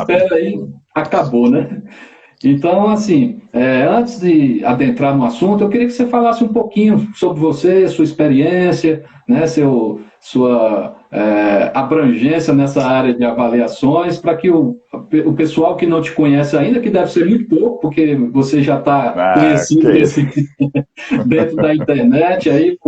Espera aí, acabou, né? Então, assim, antes de adentrar no assunto, eu queria que você falasse um pouquinho sobre você, sua experiência, né, sua abrangência nessa área de avaliações, para que o pessoal que não te conhece ainda, que deve ser muito pouco, porque você já está Ah, que conhecido isso. dentro da internet, aí,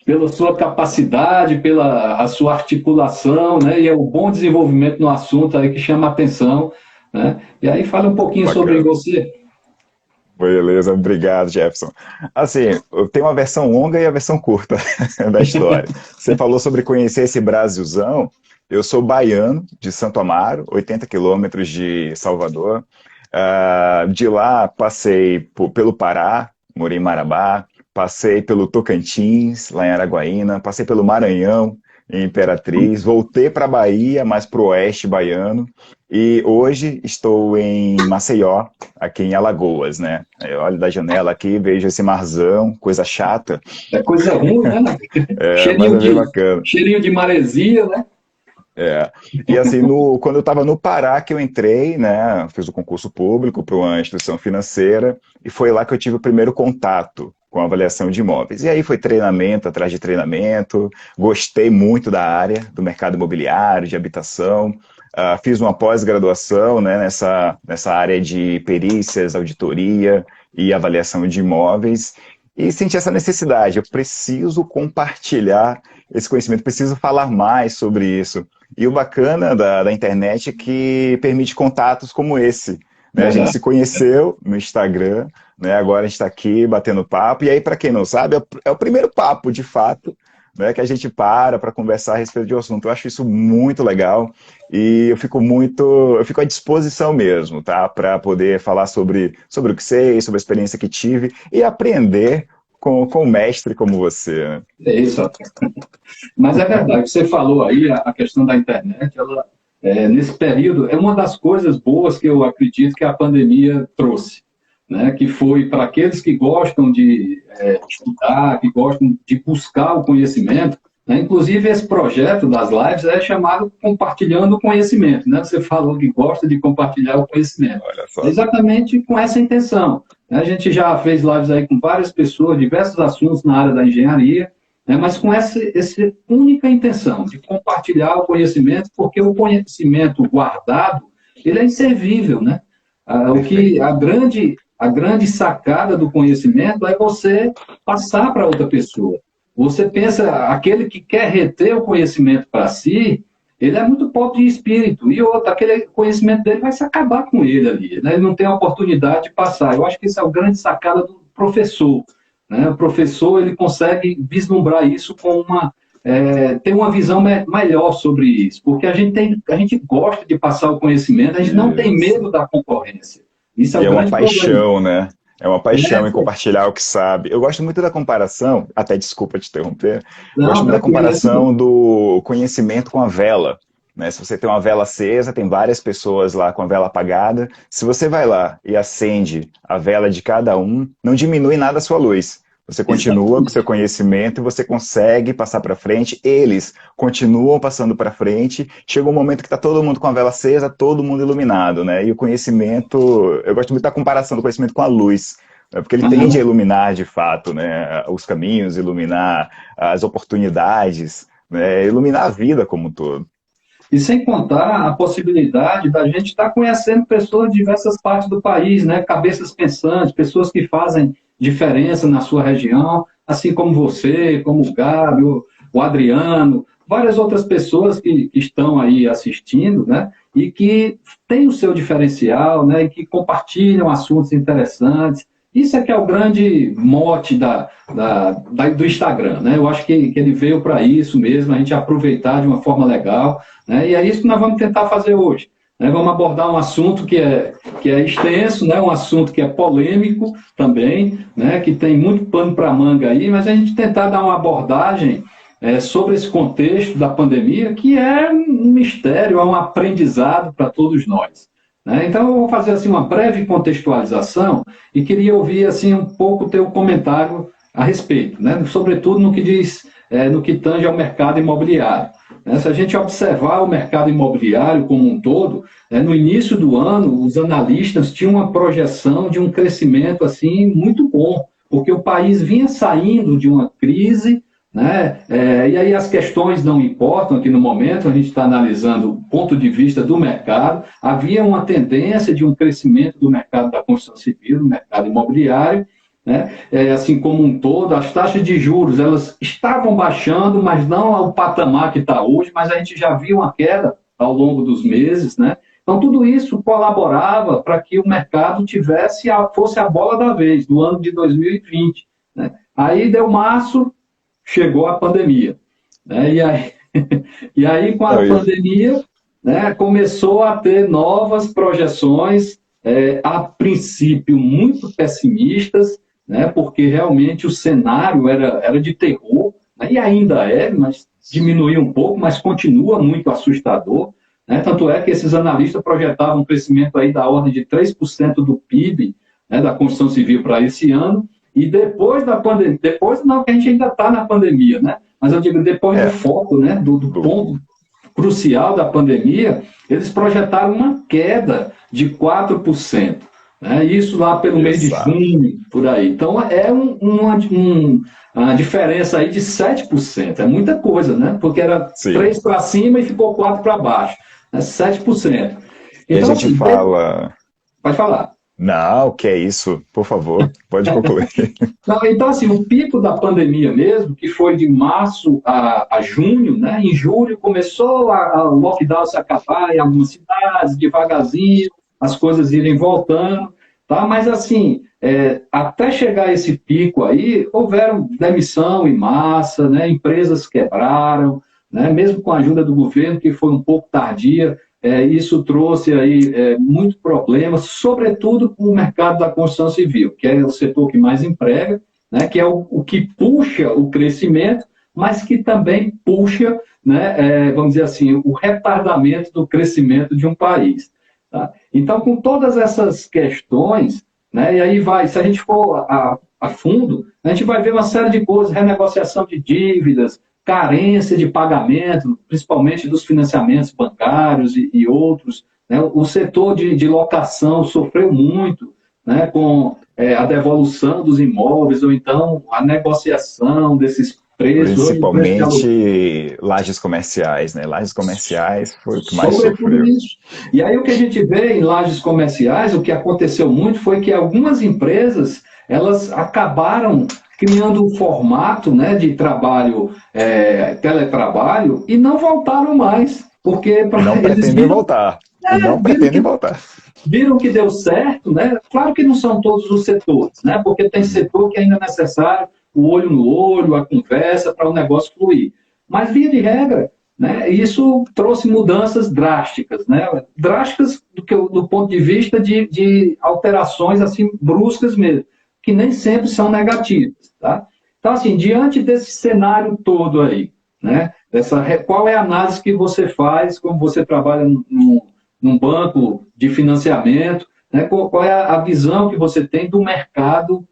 pela sua capacidade, pela a sua articulação, né, e é o bom desenvolvimento no assunto aí que chama a atenção, né? E aí fala um pouquinho sobre Bacana. você. Beleza, obrigado, Jefferson. Assim, eu tenho uma versão longa e a versão curta da história. Você falou sobre conhecer esse Brasilzão. Eu sou baiano, de Santo Amaro, 80 quilômetros de Salvador. De lá, passei pelo Pará, morei em Marabá, passei pelo Tocantins, lá em Araguaína, passei pelo Maranhão, em Imperatriz, voltei para a Bahia, mais para o oeste baiano, e hoje estou em Maceió, aqui em Alagoas, né? Eu olho da janela aqui, vejo esse marzão, coisa chata, É coisa ruim, né? mas Cheirinho é bem de, bacana. cheirinho de maresia, né? É. E assim, quando eu estava no Pará que eu entrei, né, fiz o concurso público para uma instituição financeira e foi lá que eu tive o primeiro contato com a avaliação de imóveis. E aí foi treinamento atrás de treinamento, gostei muito da área, do mercado imobiliário, de habitação. Fiz uma pós-graduação, né, nessa área de perícias, auditoria e avaliação de imóveis. E senti essa necessidade, eu preciso compartilhar esse conhecimento, preciso falar mais sobre isso. E o bacana da internet é que permite contatos como esse. Né? A gente Verdade. se conheceu no Instagram, né? Agora a gente está aqui batendo papo. E aí, para quem não sabe, é o primeiro papo, de fato, né? Que a gente para conversar a respeito de um assunto. Eu acho isso muito legal e eu fico à disposição mesmo, tá? Para poder falar sobre o que sei, sobre a experiência que tive e aprender com um mestre como você, né? É isso. Mas é verdade, você falou aí, a questão da internet, ela, nesse período, é uma das coisas boas que eu acredito que a pandemia trouxe, né? Que foi para aqueles que gostam de estudar, que gostam de buscar o conhecimento, né? Inclusive esse projeto das lives é chamado Compartilhando o Conhecimento, né? Você falou que gosta de compartilhar o conhecimento. Olha É só. exatamente com essa intenção. A gente já fez lives aí com várias pessoas, diversos assuntos na área da engenharia, né, mas com essa única intenção de compartilhar o conhecimento, porque o conhecimento guardado, ele é inservível, né? O que Perfeito. a grande sacada do conhecimento é você passar para outra pessoa. Você pensa, aquele que quer reter o conhecimento para si, ele é muito pobre de espírito, e outro, aquele conhecimento dele vai se acabar com ele ali, né? Ele não tem a oportunidade de passar. Eu acho que isso é a grande sacada do professor, né? O professor ele consegue vislumbrar isso com ter uma visão melhor sobre isso, porque a gente gosta de passar o conhecimento, a gente não tem Isso. medo da concorrência. Isso é E o é uma grande problema. paixão, né? É uma paixão em É, compartilhar o que sabe. Eu gosto muito da comparação, até desculpa te interromper, gosto não, muito da tranquilo, é assim comparação mesmo. do conhecimento com a vela. Né? Se você tem uma vela acesa, tem várias pessoas lá com a vela apagada. Se você vai lá e acende a vela de cada um, não diminui nada a sua luz. Você continua com seu Exatamente. conhecimento e você consegue passar para frente. Eles continuam passando para frente. Chega um momento que está todo mundo com a vela acesa, todo mundo iluminado, né? E o conhecimento, eu gosto muito da comparação do conhecimento com a luz, né? Porque ele tende a Aham. iluminar de fato, né? Os caminhos, iluminar as oportunidades, né? Iluminar a vida como um todo. E sem contar a possibilidade da gente estar conhecendo pessoas de diversas partes do país, né? Cabeças pensantes, pessoas que fazem diferença na sua região, assim como você, como o Gabi, o Adriano, várias outras pessoas que estão aí assistindo, né? E que têm o seu diferencial, né? E que compartilham assuntos interessantes. Isso é que é o grande mote do Instagram, né? Eu acho que ele veio para isso mesmo, a gente aproveitar de uma forma legal, né? E é isso que nós vamos tentar fazer hoje. Né? Vamos abordar um assunto que é extenso, né? Um assunto que é polêmico também, né? Que tem muito pano para manga aí, mas a gente tentar dar uma abordagem sobre esse contexto da pandemia, que é um mistério, é um aprendizado para todos nós. Né? Então, eu vou fazer assim, uma breve contextualização e queria ouvir assim, um pouco o teu comentário a respeito, né? Sobretudo no que diz no que tange ao mercado imobiliário. Se a gente observar o mercado imobiliário como um todo, no início do ano, os analistas tinham uma projeção de um crescimento assim muito bom, porque o país vinha saindo de uma crise, né? E aí as questões não importam aqui no momento, a gente está analisando o ponto de vista do mercado. Havia uma tendência de um crescimento do mercado da construção civil, do mercado imobiliário, né? Assim como um todo, as taxas de juros elas estavam baixando, mas não ao patamar que está hoje, mas a gente já viu uma queda ao longo dos meses, né? Então tudo isso colaborava para que o mercado fosse a bola da vez do ano de 2020, né? Aí deu março, chegou a pandemia, né? E aí com a pandemia, né, começou a ter novas projeções, a princípio muito pessimistas, né, porque realmente o cenário era de terror, né, e ainda mas diminuiu um pouco, mas continua muito assustador, né, tanto é que esses analistas projetavam um crescimento aí da ordem de 3% do PIB, né, da construção civil para esse ano, e depois da pandemia, depois não, que a gente ainda está na pandemia, né, mas eu digo depois do foco, né, do ponto crucial da pandemia, eles projetaram uma queda de 4%. Né? Isso lá pelo mês de junho, por aí. Então, uma diferença aí de 7%. É muita coisa, né? Porque era 3 para cima e ficou 4 para baixo. Né? 7%. Então, e a gente fala... Pode falar. Não, que é isso? Por favor, pode concluir. Não, então, assim, o pico da pandemia mesmo, que foi de março a junho, né? Em julho começou o lockdown se acabar em algumas cidades, devagarzinho, as coisas irem voltando, tá? Mas, assim, até chegar esse pico aí, houveram demissão em massa, né? Empresas quebraram, né? Mesmo com a ajuda do governo, que foi um pouco tardia, isso trouxe aí muito problema, sobretudo para o mercado da construção civil, que é o setor que mais emprega, né? Que é o que puxa o crescimento, mas que também puxa, né? Vamos dizer assim, o retardamento do crescimento de um país. Tá? Então, com todas essas questões, né, e aí se a gente for a fundo, a gente vai ver uma série de coisas, renegociação de dívidas, carência de pagamento, principalmente dos financiamentos bancários e outros. Né? O setor de locação sofreu muito, né, com a devolução dos imóveis, ou então a negociação desses preços. Principalmente lajes comerciais, né? Lajes comerciais foi o que mais sofreu. Isso. E aí o que a gente vê em lajes comerciais, o que aconteceu muito foi que algumas empresas, elas acabaram criando um formato, né, de trabalho, teletrabalho, e não voltaram mais. Porque não pretendem voltar. Não pretendem voltar. Viram que deu certo, né? Claro que não são todos os setores, né? Porque tem setor que ainda é necessário o olho no olho, a conversa para o negócio fluir. Mas, via de regra, né, isso trouxe mudanças drásticas, né? Drásticas do ponto de vista de alterações assim, bruscas mesmo, que nem sempre são negativas. Tá? Então, assim, diante desse cenário todo aí, né, qual é a análise que você faz, como você trabalha num banco de financiamento, né, qual é a visão que você tem do mercado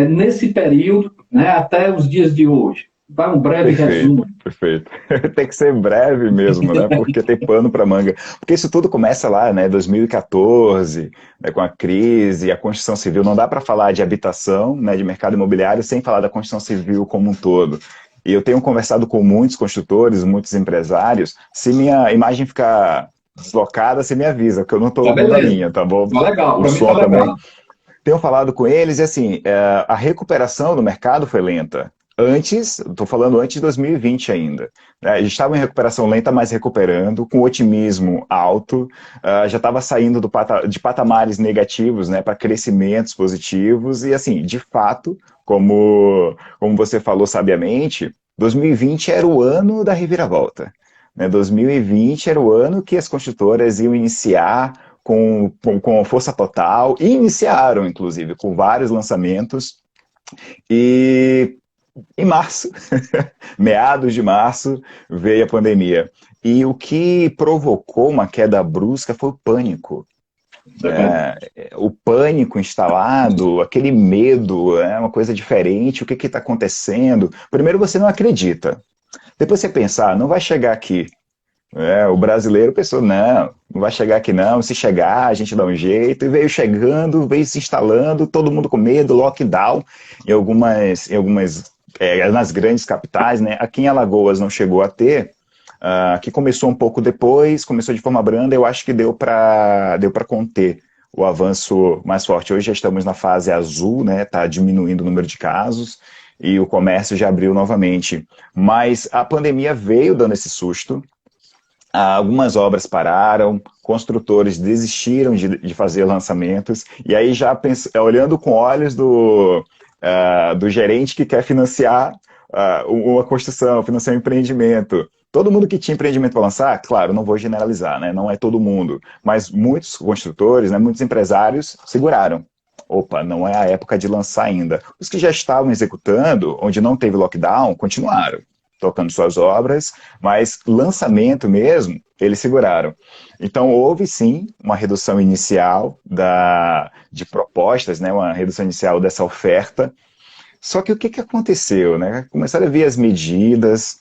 nesse período, né, até os dias de hoje? Vai um breve resumo. Perfeito. Tem que ser breve mesmo, né? Porque tem pano para manga. Porque isso tudo começa lá, né? 2014, né, com a crise, a construção civil. Não dá para falar de habitação, né, de mercado imobiliário, sem falar da construção civil como um todo. E eu tenho conversado com muitos construtores, muitos empresários. Se minha imagem ficar deslocada, você me avisa, porque eu não estou ouvindo a minha, tá bom? Tá legal, o som também. Tenho falado com eles e assim, a recuperação do mercado foi lenta. Estou falando antes de 2020 ainda. A gente estava em recuperação lenta, mas recuperando, com otimismo alto, já estava saindo de patamares negativos, né, para crescimentos positivos, e assim, de fato, como você falou sabiamente, 2020 era o ano da reviravolta. Né? 2020 era o ano que as construtoras iam iniciar com força total, e iniciaram, inclusive, com vários lançamentos, e em março, meados de março, veio a pandemia. E o que provocou uma queda brusca foi o pânico. O pânico instalado, aquele medo, uma coisa diferente, o que está acontecendo? Primeiro, você não acredita. Depois você pensar, não vai chegar aqui. O brasileiro pensou, não vai chegar aqui não, se chegar a gente dá um jeito, e veio chegando, veio se instalando, todo mundo com medo, lockdown, nas grandes capitais, né? Aqui em Alagoas não chegou a ter, que começou um pouco depois, começou de forma branda, eu acho que deu para conter o avanço mais forte. Hoje já estamos na fase azul, né? Está diminuindo o número de casos, e o comércio já abriu novamente. Mas a pandemia veio dando esse susto. Algumas obras pararam, construtores desistiram de fazer lançamentos, e aí já olhando com olhos do gerente que quer financiar uma construção, financiar um empreendimento. Todo mundo que tinha empreendimento para lançar, claro, não vou generalizar, né? Não é todo mundo, mas muitos construtores, né, muitos empresários seguraram. Opa, não é a época de lançar ainda. Os que já estavam executando, onde não teve lockdown, continuaram tocando suas obras, mas lançamento mesmo, eles seguraram. Então, houve sim uma redução inicial de propostas, né, uma redução inicial dessa oferta. Só que o que aconteceu? Né? Começaram a vir as medidas,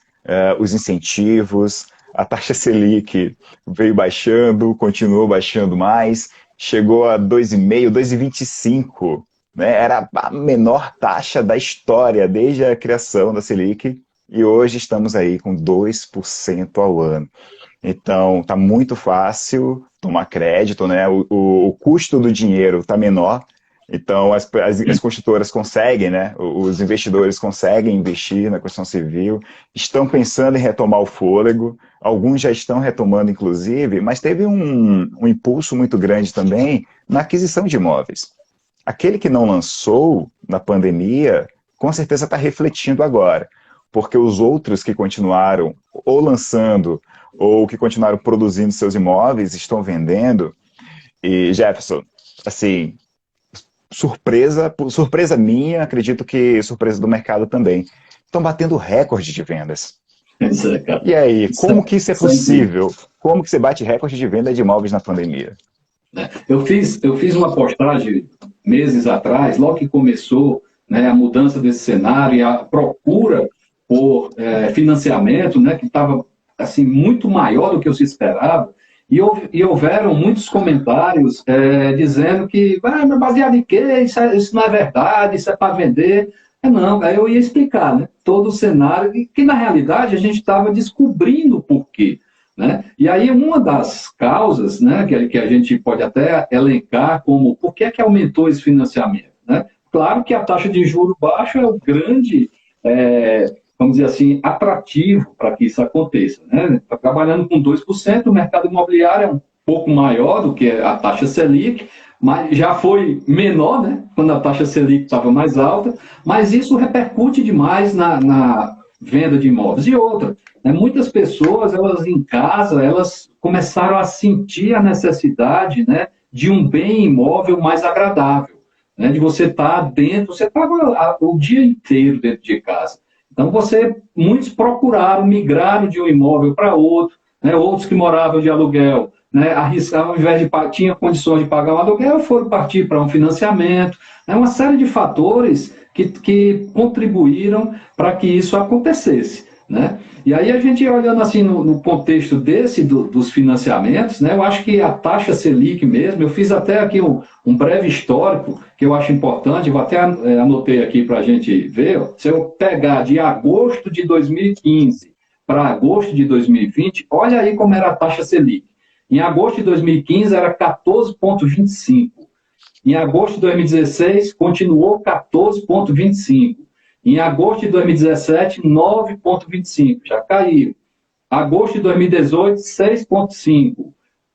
os incentivos, a taxa Selic veio baixando, continuou baixando mais, chegou a 2,5%, 2,25%. Né? Era a menor taxa da história, desde a criação da Selic, e hoje estamos aí com 2% ao ano. Então, está muito fácil tomar crédito, né? O custo do dinheiro está menor, então as construtoras conseguem, né? Os investidores conseguem investir na construção civil, estão pensando em retomar o fôlego, alguns já estão retomando, inclusive, mas teve um impulso muito grande também na aquisição de imóveis. Aquele que não lançou na pandemia, com certeza está refletindo agora, porque os outros que continuaram ou lançando ou que continuaram produzindo seus imóveis estão vendendo. E, Jefferson, assim, surpresa minha, acredito que surpresa do mercado também, estão batendo recorde de vendas. E aí, como que isso é possível? Como que você bate recorde de venda de imóveis na pandemia? Eu fiz uma postagem meses atrás, logo que começou, né, a mudança desse cenário e a procura por financiamento, né, que estava assim, muito maior do que se esperava, e houveram muitos comentários dizendo que, baseado em quê? Isso não é verdade, isso é para vender. Não, aí eu ia explicar, né, todo o cenário, que na realidade a gente estava descobrindo o porquê. Né? E aí uma das causas, né, que a gente pode até elencar como por que aumentou esse financiamento. Né? Claro que a taxa de juros baixa é o grande... vamos dizer assim, atrativo para que isso aconteça. Né? Trabalhando com 2%, o mercado imobiliário é um pouco maior do que a taxa Selic, mas já foi menor, né? Quando a taxa Selic estava mais alta, mas isso repercute demais na venda de imóveis. E outra, né? Muitas pessoas, elas em casa, elas começaram a sentir a necessidade, né, de um bem imóvel mais agradável, né? De você estar dentro, você estava o dia inteiro dentro de casa. Então, muitos procuraram, migraram de um imóvel para outro, né? Outros que moravam de aluguel, né, arriscavam, ao invés de tinham condições de pagar um aluguel, foram partir para um financiamento. Uma série de fatores que contribuíram para que isso acontecesse. Né? E aí a gente olhando assim no contexto dos financiamentos, né, eu acho que a taxa Selic mesmo, eu fiz até aqui um breve histórico, que eu acho importante, eu até anotei aqui para a gente ver, ó, se eu pegar de agosto de 2015 para agosto de 2020, olha aí como era a taxa Selic. Em agosto de 2015 era 14,25. Em agosto de 2016 continuou 14,25. Em agosto de 2017, 9,25, já caiu. Agosto de 2018, 6,5.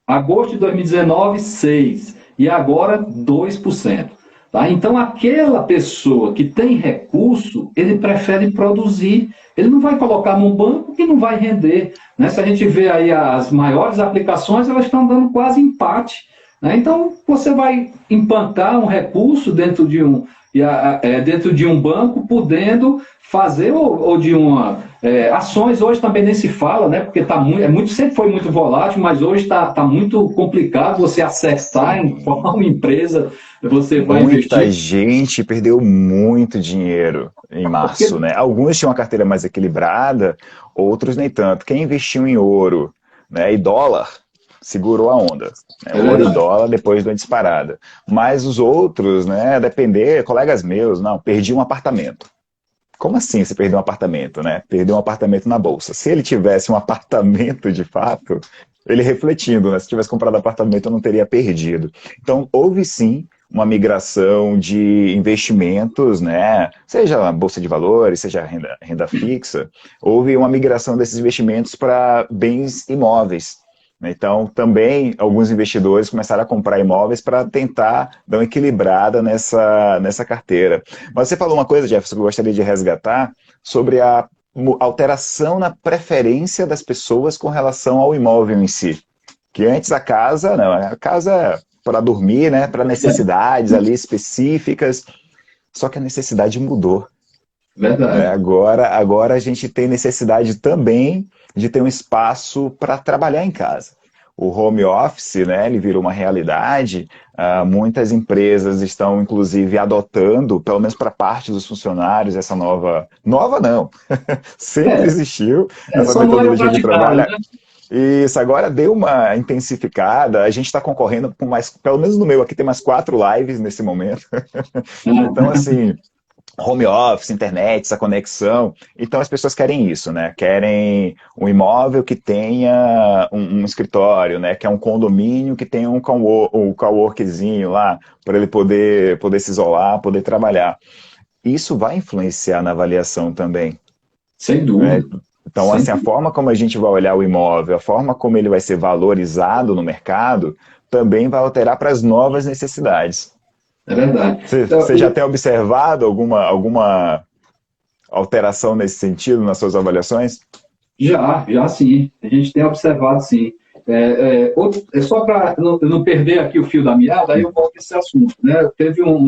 Agosto de 2019, 6. E agora, 2%. Tá? Então, aquela pessoa que tem recurso, ele prefere produzir. Ele não vai colocar num banco que não vai render. Né? Se a gente vê aí as maiores aplicações, elas estão dando quase empate. Né? Então, você vai implantar um recurso dentro de dentro de um banco, podendo fazer, ou de uma... ações hoje também nem se fala, né? Porque sempre foi muito volátil, mas hoje está muito complicado você acessar em qual empresa você vai investir. Muita gente perdeu muito dinheiro em março, né? Alguns tinham uma carteira mais equilibrada, outros nem tanto. Quem investiu em ouro, né, e dólar segurou a onda. Né? Ouro e dólar depois de uma disparada. Mas os outros, né, depender, colegas meus, não, perdi um apartamento. Como assim você perdeu um apartamento, né? Perdeu um apartamento na bolsa. Se ele tivesse um apartamento de fato, ele refletindo, né? Se tivesse comprado apartamento, eu não teria perdido. Então, houve sim uma migração de investimentos, né? Seja a bolsa de valores, seja a renda fixa, houve uma migração desses investimentos para bens imóveis. Então, também, alguns investidores começaram a comprar imóveis para tentar dar uma equilibrada nessa carteira. Mas você falou uma coisa, Jefferson, que eu gostaria de resgatar, sobre a alteração na preferência das pessoas com relação ao imóvel em si. Que antes a casa, não, a casa para dormir, né, para necessidades ali específicas, só que a necessidade mudou. Verdade. Agora a gente tem necessidade também de ter um espaço para trabalhar em casa. O home office, né, ele virou uma realidade. Muitas empresas estão, inclusive, adotando, pelo menos para parte dos funcionários, essa nova não, sempre existiu, essa metodologia de trabalho. Né? Isso, agora deu uma intensificada, a gente está concorrendo com mais, pelo menos no meu aqui tem mais 4 lives nesse momento. Então, assim, home office, internet, essa conexão. Então as pessoas querem isso, né? Querem um imóvel que tenha um escritório, né? Que é um condomínio que tenha um coworkzinho lá, para ele poder se isolar, poder trabalhar. Isso vai influenciar na avaliação também. Sem dúvida. Né? Então, assim, a forma como a gente vai olhar o imóvel, a forma como ele vai ser valorizado no mercado, também vai alterar para as novas necessidades. É verdade. Você já tem observado alguma alteração nesse sentido nas suas avaliações? Já sim. A gente tem observado sim. Só para não perder aqui o fio da meada, aí eu volto a esse assunto. Né? Teve o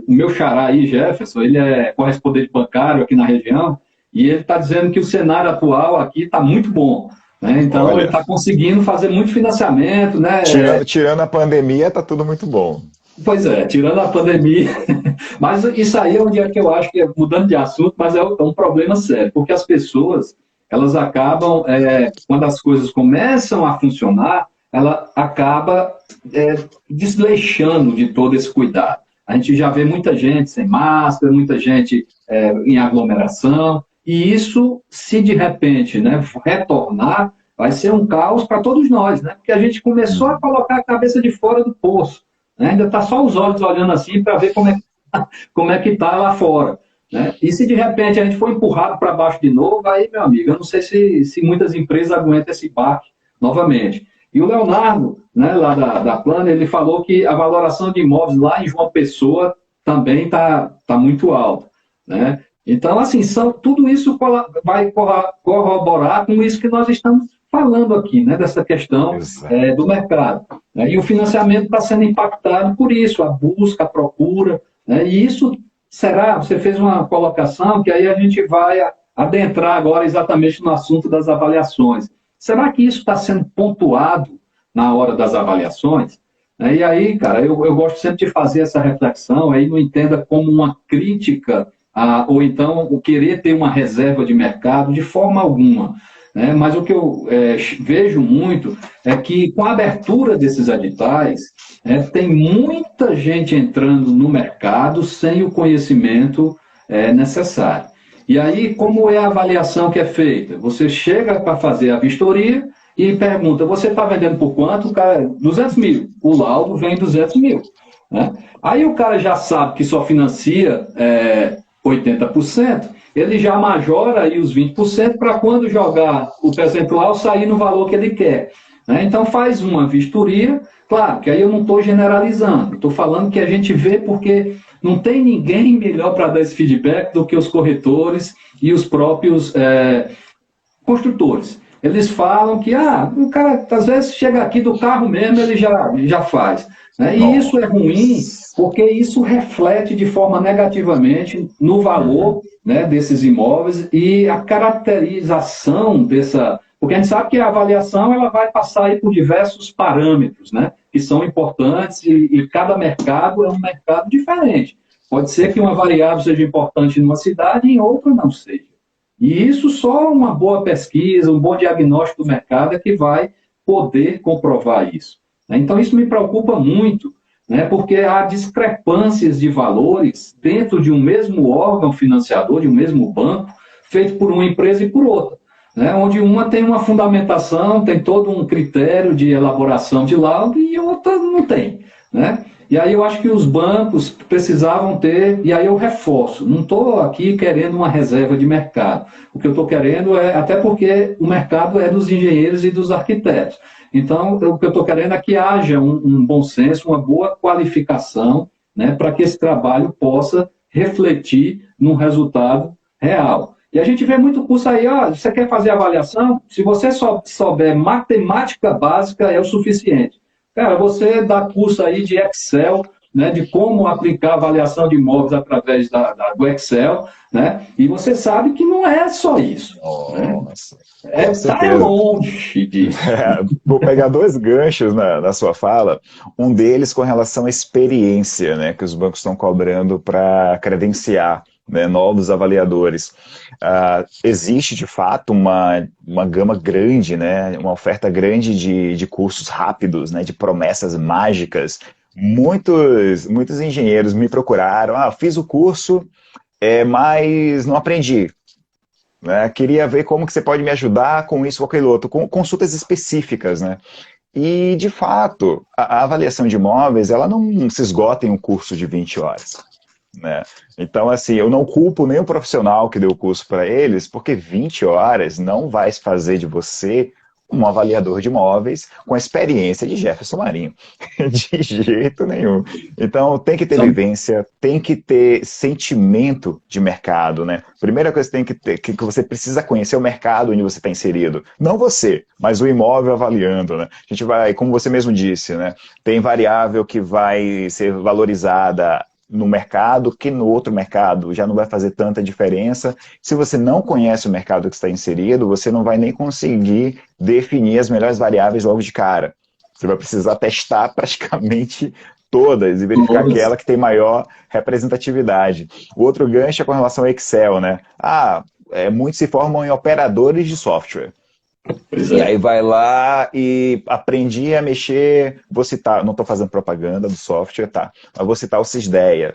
meu xará aí, Jefferson, ele é correspondente bancário aqui na região, e ele está dizendo que o cenário atual aqui está muito bom. Né? Então, Olha, ele está conseguindo fazer muito financiamento. Né? Tirando a pandemia, está tudo muito bom. Pois é, tirando a pandemia. Mas isso aí é onde é que eu acho que, mudando de assunto, mas é um problema sério, porque as pessoas, elas acabam, quando as coisas começam a funcionar, ela acaba desleixando de todo esse cuidado. A gente já vê muita gente sem máscara, muita gente em aglomeração, e isso, se de repente, né, retornar, vai ser um caos para todos nós, né? Porque a gente começou a colocar a cabeça de fora do poço. Né? Ainda está só os olhos olhando assim para ver como é que está lá fora. Né? E se de repente a gente for empurrado para baixo de novo, aí, meu amigo, eu não sei se muitas empresas aguentam esse baque novamente. E o Leonardo, né, lá da Plana, ele falou que a valoração de imóveis lá em João Pessoa também está muito alta. Né? Então, assim, tudo isso vai corroborar com isso que nós estamos falando aqui, né, dessa questão do mercado. Né, e o financiamento está sendo impactado por isso, a busca, a procura. Né, e isso você fez uma colocação que aí a gente vai adentrar agora exatamente no assunto das avaliações. Será que isso está sendo pontuado na hora das avaliações? E aí, cara, eu gosto sempre de fazer essa reflexão, aí não entenda como uma crítica, ou então o querer ter uma reserva de mercado de forma alguma. Né? Mas o que eu vejo muito é que, com a abertura desses editais, tem muita gente entrando no mercado sem o conhecimento necessário. E aí, como é a avaliação que é feita? Você chega para fazer a vistoria e pergunta, você está vendendo por quanto? O cara, 200 mil. O laudo vem 200 mil. Né? Aí o cara já sabe que só financia 80%, ele já majora aí os 20% para quando jogar o percentual sair no valor que ele quer. Né? Então faz uma vistoria, claro que aí eu não estou generalizando, estou falando que a gente vê porque não tem ninguém melhor para dar esse feedback do que os corretores e os próprios construtores. eles falam que o cara, às vezes, chega aqui do carro mesmo, ele já faz. Né? E isso é ruim, porque isso reflete de forma negativamente no valor, né, desses imóveis e a caracterização dessa... Porque a gente sabe que a avaliação ela vai passar aí por diversos parâmetros, né, que são importantes e cada mercado é um mercado diferente. Pode ser que uma variável seja importante numa cidade e em outra não seja. E isso só uma boa pesquisa, um bom diagnóstico do mercado é que vai poder comprovar isso. Então, isso me preocupa muito, né, porque há discrepâncias de valores dentro de um mesmo órgão financiador, de um mesmo banco, feito por uma empresa e por outra. Né, onde uma tem uma fundamentação, tem todo um critério de elaboração de laudo e outra não tem. Né? E aí eu acho que os bancos precisavam ter, e aí eu reforço, não estou aqui querendo uma reserva de mercado. O que eu estou querendo é, até porque o mercado é dos engenheiros e dos arquitetos. Então, o que eu estou querendo é que haja um bom senso, uma boa qualificação, né, para que esse trabalho possa refletir num resultado real. E a gente vê muito curso aí, você quer fazer avaliação? Se você só souber matemática básica, é o suficiente. Cara, você dá curso aí de Excel, né, de como aplicar avaliação de imóveis através do Excel, né, e você sabe que não é só isso. Nossa, né? Tá longe disso. Vou pegar dois ganchos na sua fala, um deles com relação à experiência, né, que os bancos estão cobrando para credenciar, né, novos avaliadores. Existe, de fato, uma gama grande, né, uma oferta grande de cursos rápidos, né, de promessas mágicas. Muitos engenheiros me procuraram, fiz o curso, mas não aprendi. Né, queria ver como que você pode me ajudar com isso ou aquele outro, com consultas específicas, né? E, de fato, a avaliação de imóveis, ela não se esgota em um curso de 20 horas. Né? Então, assim, eu não culpo nem o profissional que deu o curso para eles, porque 20 horas não vai fazer de você um avaliador de imóveis com a experiência de Jefferson Marinho. De jeito nenhum. Então, tem que ter vivência, tem que ter sentimento de mercado, né? Primeira coisa que tem que ter, que você precisa conhecer o mercado onde você está inserido. Não você, mas o imóvel avaliando, né? A gente vai, como você mesmo disse, né? Tem variável que vai ser valorizada no mercado, que no outro mercado já não vai fazer tanta diferença. Se você não conhece o mercado que está inserido, você não vai nem conseguir definir as melhores variáveis logo de cara. Você vai precisar testar praticamente todas e verificar aquela que tem maior representatividade. O outro gancho é com relação ao Excel, né? Muitos se formam em operadores de software. E aí vai lá e aprendi a mexer, vou citar, não estou fazendo propaganda do software, tá? Mas vou citar o Sysdeia.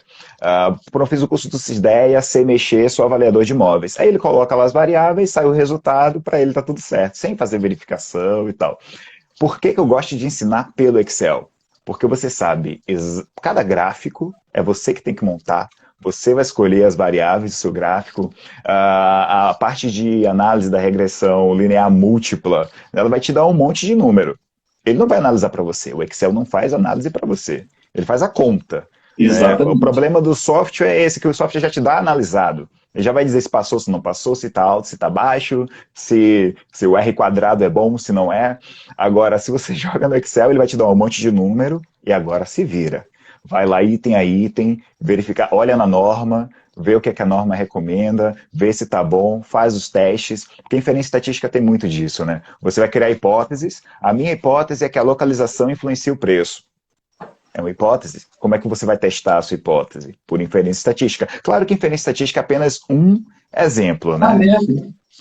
Eu fiz o curso do Sysdeia, sei mexer, sou avaliador de imóveis. Aí ele coloca lá as variáveis, sai o resultado, para ele tá tudo certo, sem fazer verificação e tal. Por que eu gosto de ensinar pelo Excel? Porque você sabe, cada gráfico é você que tem que montar. Você vai escolher as variáveis do seu gráfico, a parte de análise da regressão linear múltipla, ela vai te dar um monte de número. Ele não vai analisar para você, o Excel não faz análise para você, ele faz a conta. Exatamente. O problema do software é esse, que o software já te dá analisado. Ele já vai dizer se passou, se não passou, se está alto, se está baixo, se o R quadrado é bom, se não é. Agora, se você joga no Excel, ele vai te dar um monte de número e agora se vira. Vai lá item a item, verificar, olha na norma, vê o que a norma recomenda, vê se está bom, faz os testes, porque inferência estatística tem muito disso, né? Você vai criar hipóteses, a minha hipótese é que a localização influencia o preço. É uma hipótese. Como é que você vai testar a sua hipótese? Por inferência estatística. Claro que inferência estatística é apenas um exemplo, né?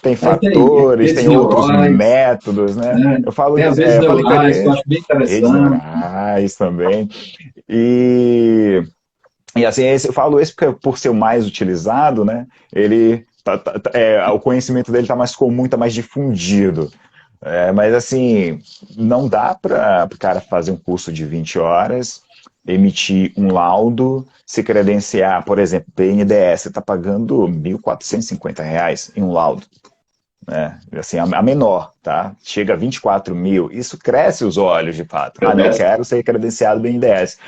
Tem fatores, tem outros métodos, né? Eu falo tem redes neurais, que eu acho bem interessante. Redes neurais também. E assim, eu falo isso porque por ser o mais utilizado, né? Ele o conhecimento dele está mais comum, está mais difundido. Mas assim, não dá para o cara fazer um curso de 20 horas, emitir um laudo, se credenciar, por exemplo, BNDES, você está pagando R$ 1.450 em um laudo. Assim, a menor, tá? Chega a 24 mil, isso cresce os olhos de fato. Não quero ser credenciado BNDES.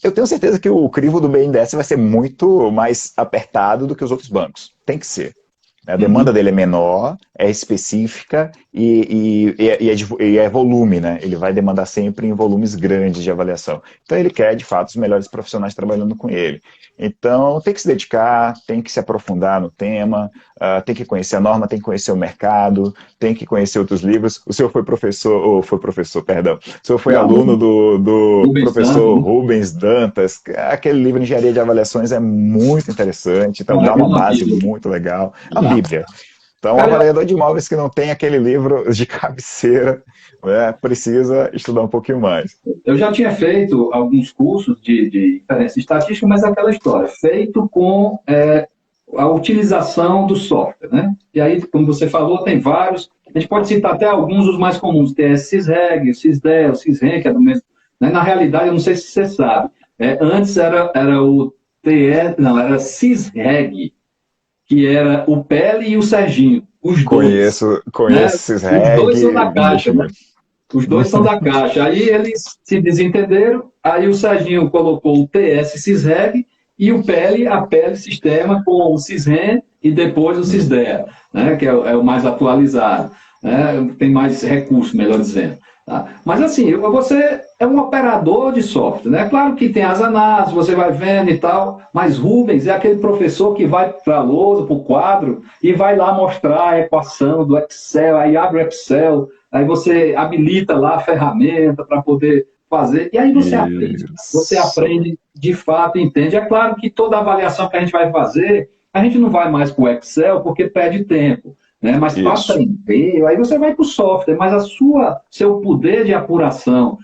Eu tenho certeza que o crivo do BNDES vai ser muito mais apertado do que os outros bancos. Tem que ser. A demanda dele é menor, é específica e é volume, né? Ele vai demandar sempre em volumes grandes de avaliação. Então ele quer, de fato, os melhores profissionais trabalhando com ele. Então tem que se dedicar, tem que se aprofundar no tema, tem que conhecer a norma, tem que conhecer o mercado, tem que conhecer outros livros. O senhor foi professor, perdão. O senhor foi aluno do professor Rubens Dantas. Aquele livro Engenharia de Avaliações é muito interessante, então dá uma base muito legal. A Bíblia. Então, um avaliador de imóveis que não tem aquele livro de cabeceira, né, precisa estudar um pouquinho mais. Eu já tinha feito alguns cursos de inferência estatística, mas aquela história, feito com a utilização do software, né? E aí, como você falou, tem vários, a gente pode citar até alguns dos mais comuns, tem SysReg, o SysDel, o SysRen, que é do mesmo, né? Na realidade, eu não sei se você sabe, antes era o era SysReg, que era o Pele e o Serginho, os dois. Conheço SysReg. Os dois são da Caixa, né? Os dois são da Caixa. Aí eles se desentenderam, aí o Serginho colocou o TS SysReg e o Pele, a Pele Sistema com o SysRen e depois o SysDea, né? Que é o mais atualizado, né? Tem mais recursos, melhor dizendo. Tá? Mas assim, você é um operador de software, né? Claro que tem as análises, você vai vendo e tal, mas Rubens é aquele professor que vai para a lousa, para o quadro, e vai lá mostrar a equação do Excel, aí abre o Excel, aí você habilita lá a ferramenta para poder fazer, e aí você aprende de fato, entende. É claro que toda avaliação que a gente vai fazer, a gente não vai mais para o Excel porque perde tempo. Né? Mas para aprender, aí você vai para o software, mas seu poder de apuração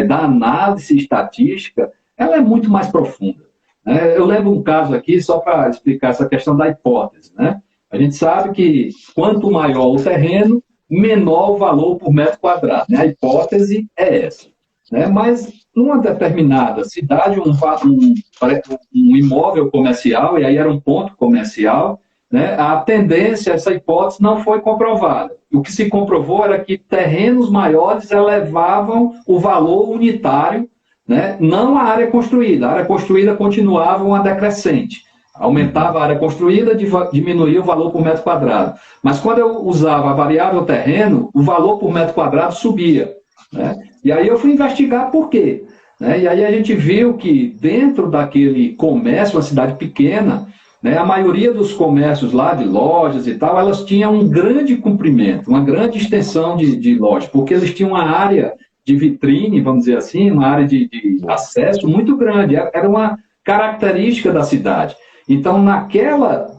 da análise estatística, ela é muito mais profunda. Né? Eu lembro um caso aqui, só para explicar essa questão da hipótese. Né? A gente sabe que quanto maior o terreno, menor o valor por metro quadrado. Né? A hipótese é essa. Né? Mas numa determinada cidade, um imóvel comercial, e aí era um ponto comercial, né, a tendência, essa hipótese não foi comprovada. O que se comprovou era que terrenos maiores elevavam o valor unitário, né, não a área construída. A área construída continuava uma decrescente. Aumentava a área construída, diminuía o valor por metro quadrado. Mas quando eu usava a variável terreno, o valor por metro quadrado subia. Né? E aí eu fui investigar por quê. Né? E aí a gente viu que dentro daquele comércio, uma cidade pequena, né, a maioria dos comércios lá, de lojas e tal, elas tinham um grande comprimento, uma grande extensão de lojas, porque eles tinham uma área de vitrine, vamos dizer assim, uma área de acesso muito grande, era uma característica da cidade. Então, naquela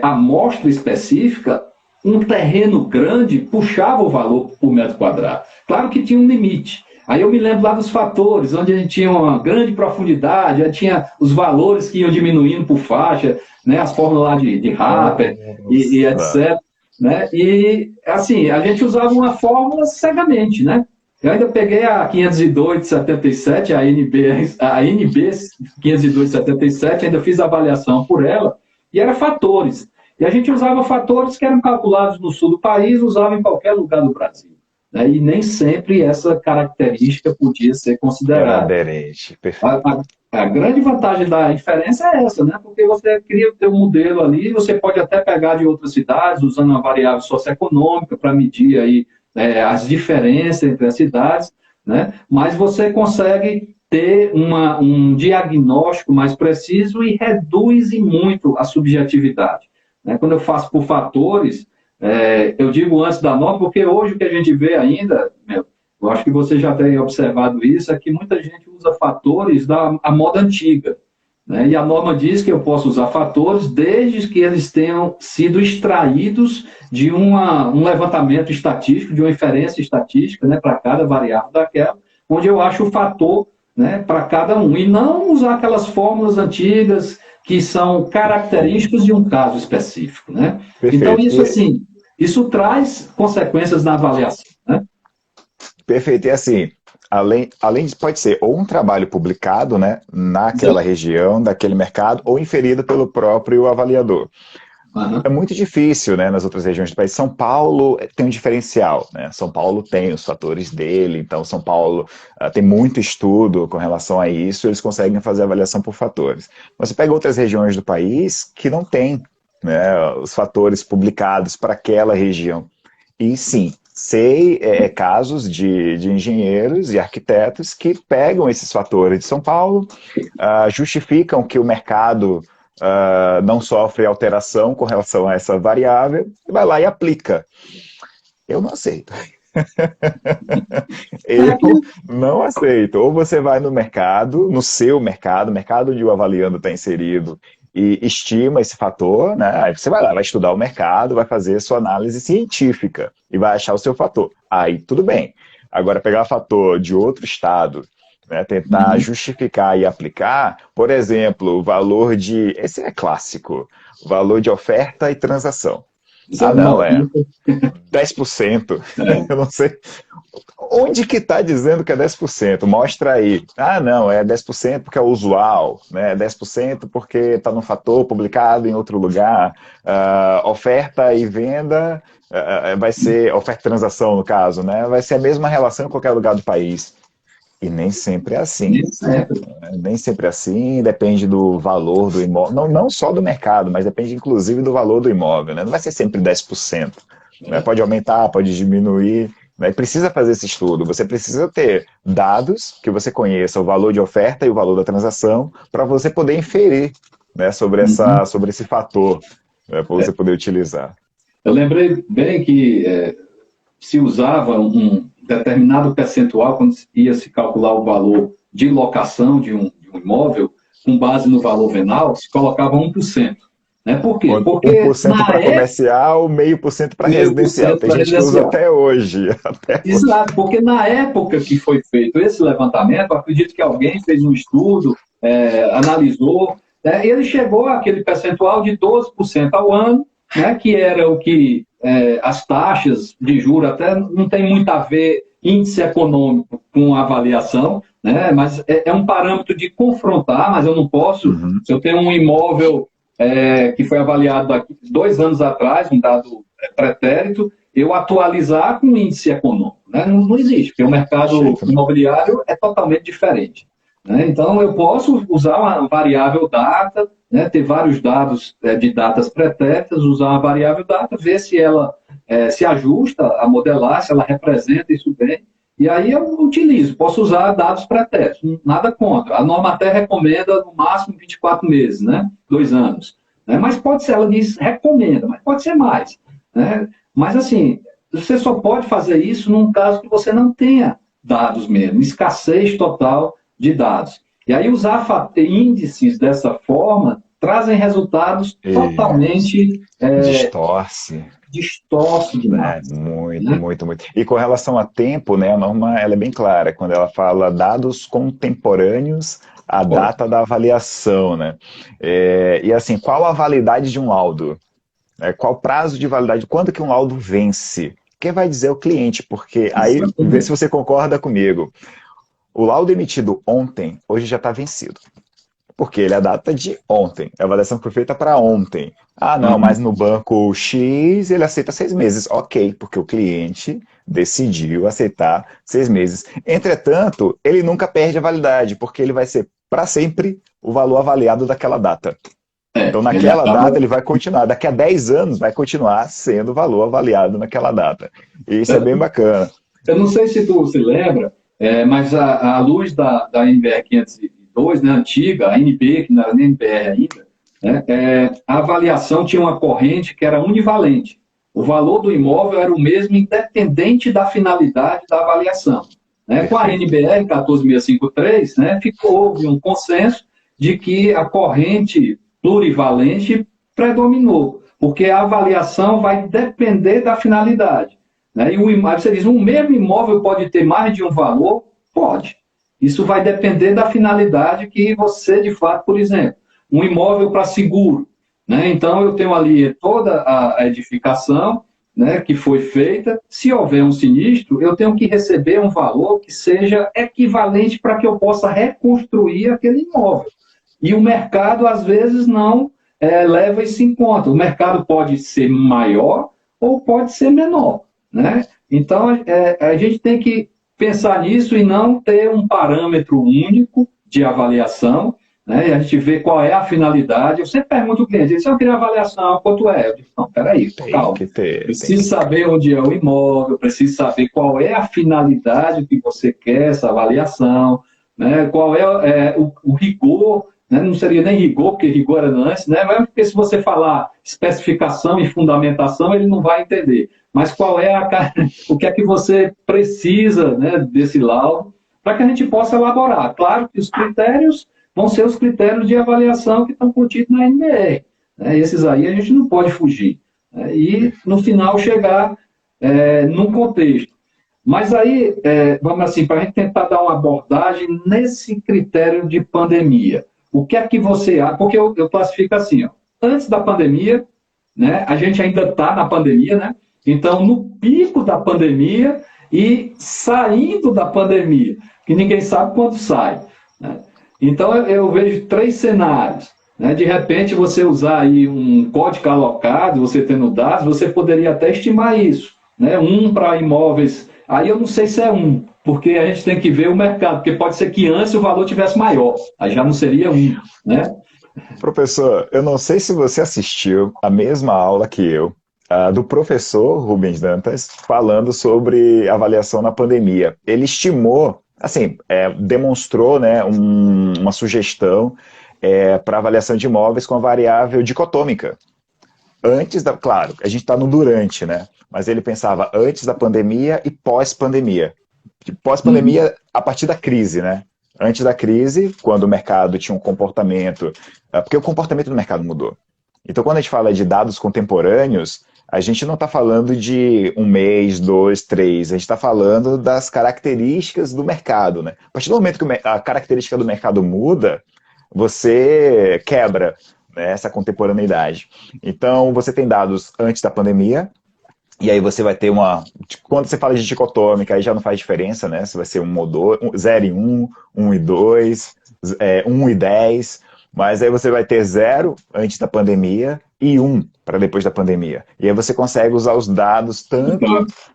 amostra específica, um terreno grande puxava o valor por metro quadrado. Claro que tinha um limite. Aí eu me lembro lá dos fatores, onde a gente tinha uma grande profundidade, já tinha os valores que iam diminuindo por faixa, né, as fórmulas lá de Harper e etc. Né? E, assim, a gente usava uma fórmula cegamente, né? Eu ainda peguei a 502 de 77, a NB 502 de 77, ainda fiz a avaliação por ela, e era fatores. E a gente usava fatores que eram calculados no sul do país, usava em qualquer lugar do Brasil. Né? E nem sempre essa característica podia ser considerada. Aderente, perfeito. A grande vantagem da inferência é essa, né? Porque você cria o teu modelo ali, você pode até pegar de outras cidades, usando uma variável socioeconômica para medir aí, as diferenças entre as cidades, né? Mas você consegue ter um diagnóstico mais preciso e reduz muito a subjetividade. Né? Quando eu faço por fatores, eu digo antes da nota, porque hoje o que a gente vê ainda, eu acho que você já tem observado isso, é que muita gente usa fatores da moda antiga. Né? E a norma diz que eu posso usar fatores desde que eles tenham sido extraídos de um levantamento estatístico, de uma inferência estatística, né, para cada variável daquela, onde eu acho o fator, né, para cada um. E não usar aquelas fórmulas antigas que são características de um caso específico. Né? Então, isso, assim, isso traz consequências na avaliação. Né? Perfeito. E assim, além de pode ser ou um trabalho publicado, né, naquela região, daquele mercado, ou inferido pelo próprio avaliador. Uhum. É muito difícil, né, nas outras regiões do país. São Paulo tem um diferencial, né? São Paulo tem os fatores dele, então São Paulo tem muito estudo com relação a isso, eles conseguem fazer avaliação por fatores. Mas você pega outras regiões do país que não tem. né, os fatores publicados para aquela região. E sim, sei casos de engenheiros e arquitetos que pegam esses fatores de São Paulo, justificam que o mercado não sofre alteração com relação a essa variável, e vai lá e aplica. Eu não aceito. Eu não aceito. Ou você vai no mercado, no seu mercado, o mercado onde o avaliando está inserido, e estima esse fator, né? Aí você vai lá, vai estudar o mercado, vai fazer a sua análise científica e vai achar o seu fator. Aí tudo bem. Agora, pegar fator de outro estado, né, tentar justificar e aplicar, por exemplo, o valor de... Esse é clássico. O valor de oferta e transação. Não, 10%. Eu não sei. Onde que está dizendo que é 10%? Mostra aí. Não, é 10% porque é usual, né? É 10% porque está no fator publicado em outro lugar. Oferta e venda vai ser, oferta e transação no caso, né? Vai ser a mesma relação em qualquer lugar do país. E nem sempre é assim. Nem sempre é assim, depende do valor do imóvel. Não só do mercado, mas depende inclusive do valor do imóvel, né? Não vai ser sempre 10%. Né? Pode aumentar, pode diminuir. Né? Precisa fazer esse estudo. Você precisa ter dados que você conheça o valor de oferta e o valor da transação para você poder inferir, né, sobre esse fator, né, para você poder utilizar. Eu lembrei bem que se usava um determinado percentual quando ia se calcular o valor de locação de um imóvel, com base no valor venal, se colocava 1%. Né? Por quê? Porque 1% para comercial, 0,5% para residencial. Tem gente que usa até hoje. Exato, porque na época que foi feito esse levantamento, acredito que alguém fez um estudo, analisou, e ele chegou àquele percentual de 12% ao ano, né, que era o que as taxas de juros até não tem muito a ver índice econômico com avaliação, né, mas é um parâmetro de confrontar, mas eu não posso, se eu tenho um imóvel que foi avaliado há 2 anos atrás, um dado pretérito, eu atualizar com índice econômico. Né, não existe, porque o mercado imobiliário é totalmente diferente. Né, então, eu posso usar uma variável data, né, ter vários dados de datas pretéritas, usar uma variável data, ver se ela se ajusta a modelar, se ela representa isso bem, e aí eu utilizo, posso usar dados pretéritos, nada contra. A norma até recomenda no máximo 24 meses, né, 2 anos. Né, mas pode ser, ela diz recomenda, mas pode ser mais. Né, mas assim, você só pode fazer isso num caso que você não tenha dados mesmo, escassez total de dados. E aí usar índices dessa forma trazem resultados totalmente... Distorce demais. Muito. E com relação a tempo, né, a norma ela é bem clara, quando ela fala dados contemporâneos à data da avaliação. Né? E assim, qual a validade de um laudo? Qual o prazo de validade? Quando que um laudo vence? Quem vai dizer é o cliente, porque aí, vê se você concorda comigo. O laudo emitido ontem, hoje já está vencido. Porque ele é a data de ontem. A avaliação foi feita para ontem. Não, mas no banco X ele aceita 6 meses. Ok, porque o cliente decidiu aceitar 6 meses. Entretanto, ele nunca perde a validade, porque ele vai ser para sempre o valor avaliado daquela data. Então, naquela data ele vai continuar. Daqui a 10 anos vai continuar sendo o valor avaliado naquela data. E isso é bem bacana. Eu não sei se tu se lembra, mas à luz da NBR 502, né, antiga, a NB, que não era nem NBR ainda, né, a avaliação tinha uma corrente que era univalente. O valor do imóvel era o mesmo, independente da finalidade da avaliação. Né? Com a NBR 14653, né, houve um consenso de que a corrente plurivalente predominou, porque a avaliação vai depender da finalidade. Né? E aí você diz, um mesmo imóvel pode ter mais de um valor? Pode. Isso vai depender da finalidade que você, de fato, por exemplo, um imóvel para seguro. Né? Então, eu tenho ali toda a edificação, né, que foi feita. Se houver um sinistro, eu tenho que receber um valor que seja equivalente para que eu possa reconstruir aquele imóvel. E o mercado, às vezes, não leva isso em conta. O mercado pode ser maior ou pode ser menor. Né? Então, a gente tem que pensar nisso e não ter um parâmetro único de avaliação, né? E a gente vê qual é a finalidade. Eu sempre pergunto ao cliente, se eu queria avaliação, quanto é? Eu digo, não, peraí, Tem calma. que ter. Preciso saber onde é o imóvel, preciso saber qual é a finalidade que você quer, essa avaliação, né? Qual é, o rigor, né? Não seria nem rigor, porque rigor era antes, né? Mas porque se você falar especificação e fundamentação, ele não vai entender. Mas qual é o que é que você precisa, né, desse laudo, para que a gente possa elaborar. Claro que os critérios vão ser os critérios de avaliação que estão contidos na NBR. Né? Esses aí a gente não pode fugir. Né? E, no final, chegar num contexto. Mas aí, vamos assim, para a gente tentar dar uma abordagem nesse critério de pandemia. O que é que você acha? Porque eu classifico assim, ó, antes da pandemia, né, a gente ainda está na pandemia, né? Então, no pico da pandemia e saindo da pandemia, que ninguém sabe quando sai. Né? Então, eu vejo 3 cenários. Né? De repente, você usar aí um código alocado, você tendo dados, você poderia até estimar isso. Né? Um para imóveis, aí eu não sei se é um, porque a gente tem que ver o mercado, porque pode ser que antes o valor tivesse maior, aí já não seria um. Né? Professor, eu não sei se você assistiu a mesma aula que eu, do professor Rubens Dantas, falando sobre avaliação na pandemia. Ele estimou, assim, demonstrou, né, uma sugestão para avaliação de imóveis com a variável dicotômica. Claro, a gente está no durante, né? Mas ele pensava antes da pandemia e pós-pandemia. Pós-pandemia, a partir da crise, né? Antes da crise, quando o mercado tinha um comportamento... Porque o comportamento do mercado mudou. Então, quando a gente fala de dados contemporâneos, a gente não está falando de 1 mês, 2, 3. A gente está falando das características do mercado, né? A partir do momento que a característica do mercado muda, você quebra, né, essa contemporaneidade. Então, você tem dados antes da pandemia, e aí você vai ter quando você fala de dicotômica, aí já não faz diferença, né? Se vai ser 1 ou 2, 0 e 1, 1 e 2, 1 e 10, mas aí você vai ter 0 antes da pandemia e 1 para depois da pandemia. E aí você consegue usar os dados tanto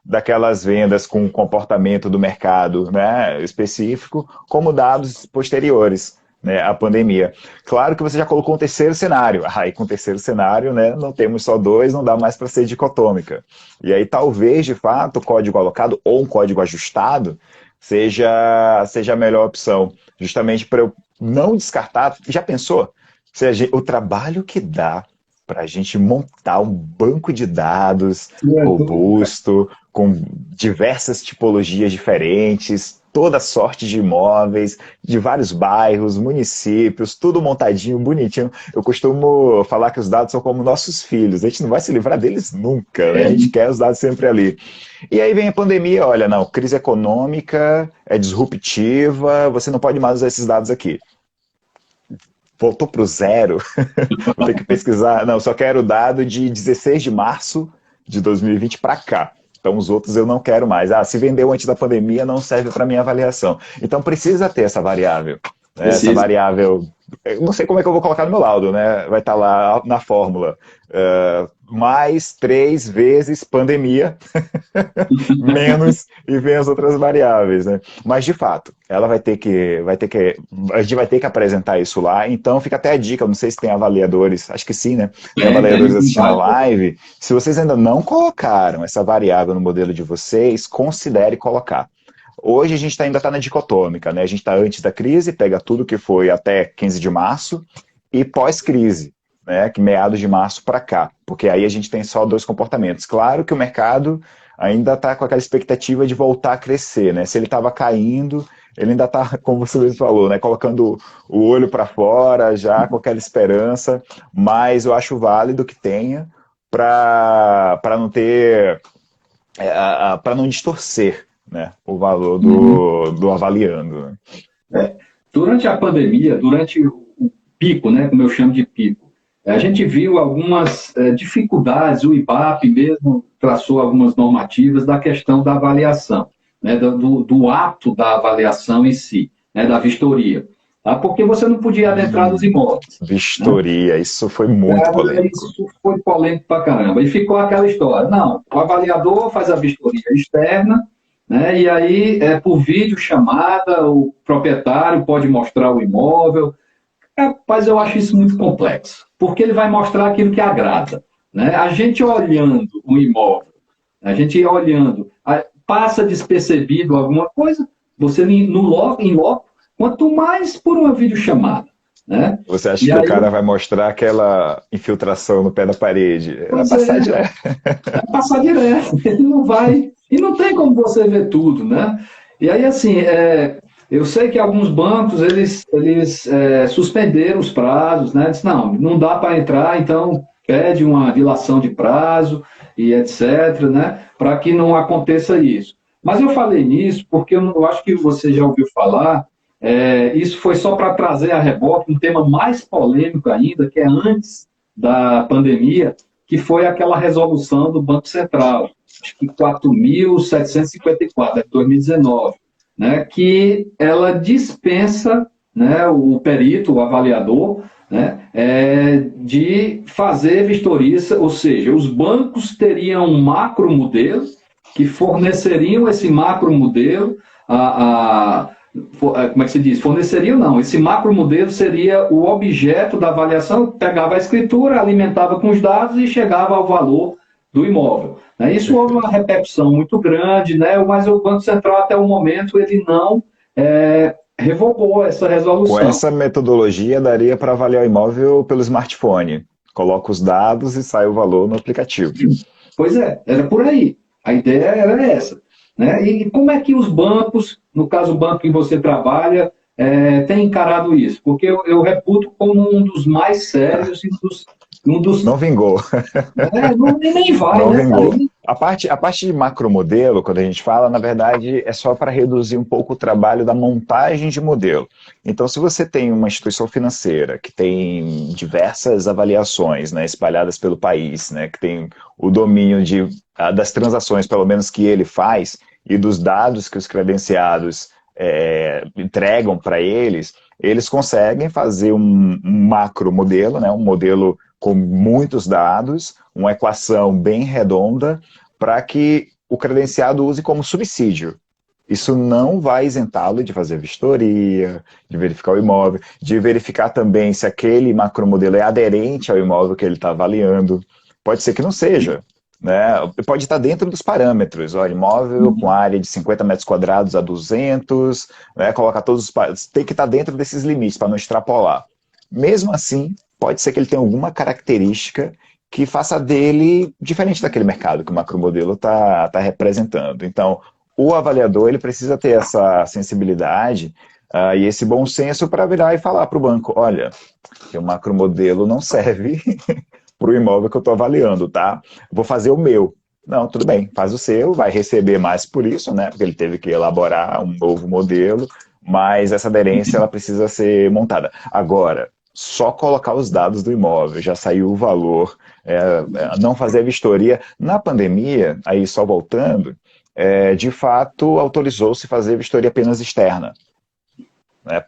daquelas vendas com o comportamento do mercado, né, específico, como dados posteriores, né, à pandemia. Claro que você já colocou um terceiro cenário. Aí com o terceiro cenário, né, não temos só 2, não dá mais para ser dicotômica. E aí talvez, de fato, o código alocado ou um código ajustado seja a melhor opção. Justamente para eu não descartar. Já pensou? O trabalho que dá para a gente montar um banco de dados robusto, com diversas tipologias diferentes, toda sorte de imóveis, de vários bairros, municípios, tudo montadinho, bonitinho. Eu costumo falar que os dados são como nossos filhos, a gente não vai se livrar deles nunca, né? A gente quer os dados sempre ali. E aí vem a pandemia, olha, não, crise econômica, é disruptiva, você não pode mais usar esses dados aqui. Voltou para o 0, vou ter que pesquisar. Não, só quero o dado de 16 de março de 2020 para cá. Então, os outros eu não quero mais. Se vendeu antes da pandemia, não serve para minha avaliação. Então, precisa ter essa variável. Né? Essa variável, eu não sei como é que eu vou colocar no meu laudo, né? Vai estar lá na fórmula. Mais 3 vezes pandemia, menos, e vem as outras variáveis, né? Mas, de fato, ela a gente vai ter que apresentar isso lá, então fica até a dica, eu não sei se tem avaliadores, acho que sim, né? Tem avaliadores assistindo a live. Se vocês ainda não colocaram essa variável no modelo de vocês, considere colocar. Hoje a gente ainda está na dicotômica, né? A gente está antes da crise, pega tudo que foi até 15 de março, e pós-crise, né, que meados de março para cá, porque aí a gente tem só 2 comportamentos. Claro que o mercado ainda está com aquela expectativa de voltar a crescer, né? Se ele estava caindo, ele ainda está, como você mesmo falou, né, colocando o olho para fora, já com aquela esperança, mas eu acho válido que tenha para não ter, para não distorcer, né, o valor do avaliando. Né? Durante a pandemia, durante o pico, né, como eu chamo de pico, a gente viu algumas dificuldades, o IBAP mesmo traçou algumas normativas da questão da avaliação, né, do ato da avaliação em si, né, da vistoria. Tá? Porque você não podia adentrar nos imóveis. Vistoria, né? Isso foi muito polêmico. Isso foi polêmico pra caramba. E ficou aquela história. Não, o avaliador faz a vistoria externa, né, e aí, por vídeo chamada, o proprietário pode mostrar o imóvel. Rapaz, eu acho isso muito complexo, porque ele vai mostrar aquilo que agrada, né? A gente olhando o imóvel, a gente olhando, passa despercebido alguma coisa, você em loco, quanto mais por uma videochamada, né? Você acha E que o aí, cara vai mostrar aquela infiltração no pé da parede? Vai pois passar é, direto. vai passar direto, ele não vai, e não tem como você ver tudo, né? E aí, assim, eu sei que alguns bancos, eles suspenderam os prazos, né? Diz, não dá para entrar, então pede uma dilação de prazo e etc, né? Para que não aconteça isso. Mas eu falei nisso porque eu acho que você já ouviu falar, isso foi só para trazer a reboque um tema mais polêmico ainda, que é antes da pandemia, que foi aquela resolução do Banco Central, acho que 4.754, de 2019, né, que ela dispensa, né, o perito, o avaliador, né, de fazer vistorias, ou seja, os bancos teriam um macro modelo que forneceriam esse macro modelo como é que se diz? Forneceriam não. Esse macro modelo seria o objeto da avaliação, pegava a escritura, alimentava com os dados e chegava ao valor do imóvel. Isso houve uma repercussão muito grande, né? Mas o Banco Central, até o momento, ele não revogou essa Com resolução. essa metodologia, daria para avaliar o imóvel pelo smartphone. Coloca os dados e sai o valor no aplicativo. Pois é, era por aí. A ideia era essa. Né? E como é que os bancos, no caso o banco que você trabalha, tem encarado isso? Porque eu reputo como um dos mais sérios e um dos... Não vingou. Nem vai, Não né, cara? vingou. A parte de macromodelo, quando a gente fala, na verdade, é só para reduzir um pouco o trabalho da montagem de modelo. Então, se você tem uma instituição financeira que tem diversas avaliações, né, espalhadas pelo país, né, que tem o domínio das transações, pelo menos que ele faz, e dos dados que os credenciados entregam para eles, eles conseguem fazer um macromodelo, né, um modelo com muitos dados, uma equação bem redonda, para que o credenciado use como subsídio. Isso não vai isentá-lo de fazer vistoria, de verificar o imóvel, de verificar também se aquele macromodelo é aderente ao imóvel que ele está avaliando. Pode ser que não seja, né? Pode estar dentro dos parâmetros. Olha, imóvel com área de 50 metros quadrados a 200, né? Colocar todos os... Tem que estar dentro desses limites para não extrapolar. Mesmo assim, pode ser que ele tenha alguma característica que faça dele diferente daquele mercado que o macromodelo está representando. Então, o avaliador ele precisa ter essa sensibilidade e esse bom senso para virar e falar para o banco, olha, o macromodelo não serve para o imóvel que eu estou avaliando, tá? Vou fazer o meu. Não, tudo bem, faz o seu, vai receber mais por isso, né? Porque ele teve que elaborar um novo modelo, mas essa aderência ela precisa ser montada. Agora, só colocar os dados do imóvel, já saiu o valor, não fazer a vistoria. Na pandemia, aí só voltando, de fato autorizou-se fazer vistoria apenas externa.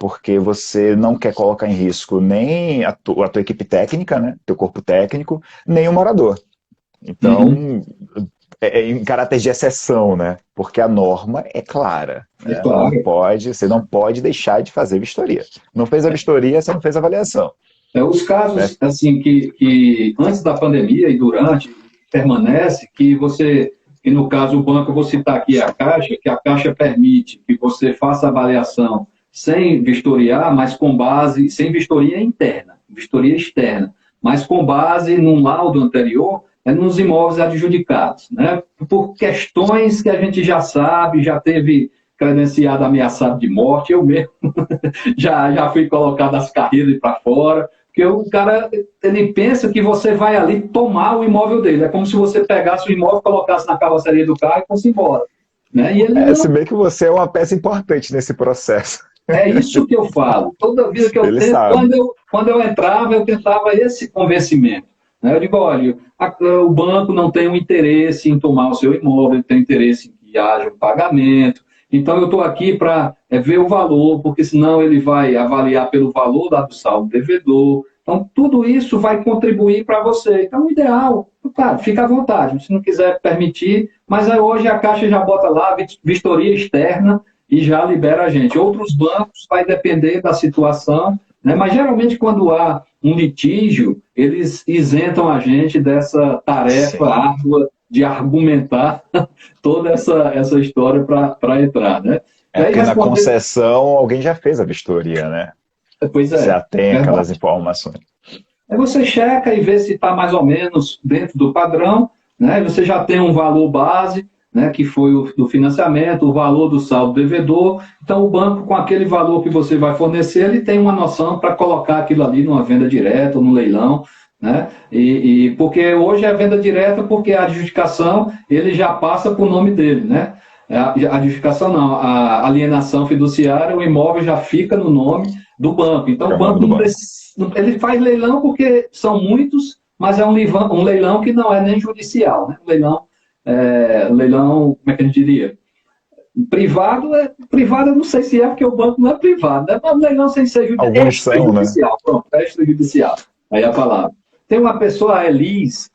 Porque você não quer colocar em risco nem a tua equipe técnica, né, teu corpo técnico, nem o morador. Então, em caráter de exceção, né, porque a norma é clara. Né? Claro. Você não pode deixar de fazer vistoria. Não fez a vistoria, você não fez a avaliação. Os casos assim que antes da pandemia e durante permanece que e no caso o banco, eu vou citar aqui a Caixa, que a Caixa permite que você faça a avaliação sem vistoriar, mas com base, sem vistoria interna, vistoria externa, mas com base num laudo anterior, nos imóveis adjudicados, né? Por questões que a gente já sabe, já teve credenciado ameaçado de morte, eu mesmo já fui colocado as carreiras para fora, porque o cara, ele pensa que você vai ali tomar o imóvel dele, é como se você pegasse o imóvel, colocasse na carroceria do carro e fosse embora. Né? E ele não... Se bem que você é uma peça importante nesse processo. É isso que eu falo. Toda vida que eu tento, quando eu entrava, eu tentava esse convencimento. Né? Eu digo, olha, o banco não tem um interesse em tomar o seu imóvel, ele tem interesse em que haja um pagamento. Então, eu estou aqui para ver o valor, porque senão ele vai avaliar pelo valor do saldo devedor. Então, tudo isso vai contribuir para você. Então, o ideal, claro, fica à vontade, se não quiser permitir, mas aí hoje a Caixa já bota lá vistoria externa, e já libera a gente. Outros bancos vai depender da situação, né? Mas geralmente quando há um litígio, eles isentam a gente dessa tarefa Sim. árdua de argumentar toda essa história para entrar, né? E É aí porque na responder, concessão alguém já fez a vistoria, né? pois Você é, já tem aquelas verdade. informações. Aí você checa e vê se está mais ou menos dentro do padrão, né? Você já tem um valor base, né, que foi o do financiamento, o valor do saldo devedor. Então, o banco, com aquele valor que você vai fornecer, ele tem uma noção para colocar aquilo ali numa venda direta ou no leilão, né? Porque hoje é venda direta, porque a adjudicação ele já passa por nome dele, né? A adjudicação não, a alienação fiduciária, o imóvel já fica no nome do banco. Então, É o o nome banco do não banco. precisa, ele faz leilão porque são muitos, mas é um leilão que não é nem judicial, né? Leilão, como é que a gente diria? Privado eu não sei se é, porque o banco não é privado, né? Mas leilão sem ser Alguns são, né? extrajudicial, pronto, extrajudicial, aí a palavra. Tem uma pessoa, a Elis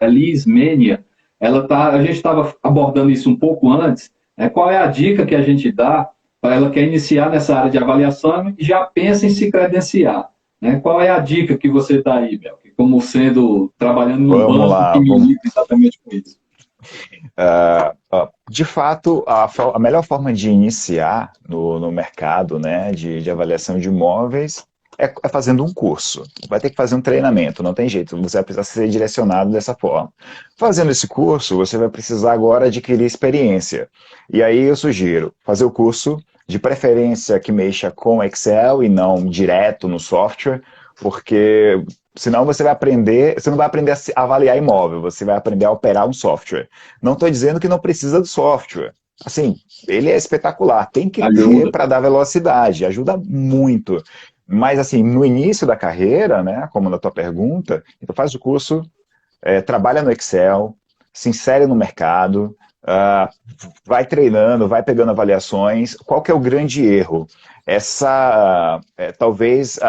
Menia, a gente estava abordando isso um pouco antes, né? Qual é a dica que a gente dá para ela que quer iniciar nessa área de avaliação e já pensa em se credenciar, né? Qual é a dica que você dá aí, Bel? Como sendo, trabalhando num Vamos banco lá, que me vamos. lida exatamente com isso? De fato, a melhor forma de iniciar no mercado, né, de avaliação de imóveis é fazendo um curso. Vai ter que fazer um treinamento, não tem jeito, você vai precisar ser direcionado dessa forma. Fazendo esse curso, você vai precisar agora adquirir experiência. E aí eu sugiro fazer o curso, de preferência que mexa com Excel e não direto no software, porque senão você não vai aprender a avaliar imóvel, você vai aprender a operar um software. Não estou dizendo que não precisa do software. Assim, ele é espetacular, tem que ter Ajuda. para dar velocidade, ajuda muito. Mas assim, no início da carreira, né, como na tua pergunta, então faz o curso, trabalha no Excel, se insere no mercado, vai treinando, vai pegando avaliações. Qual que é o grande erro? Talvez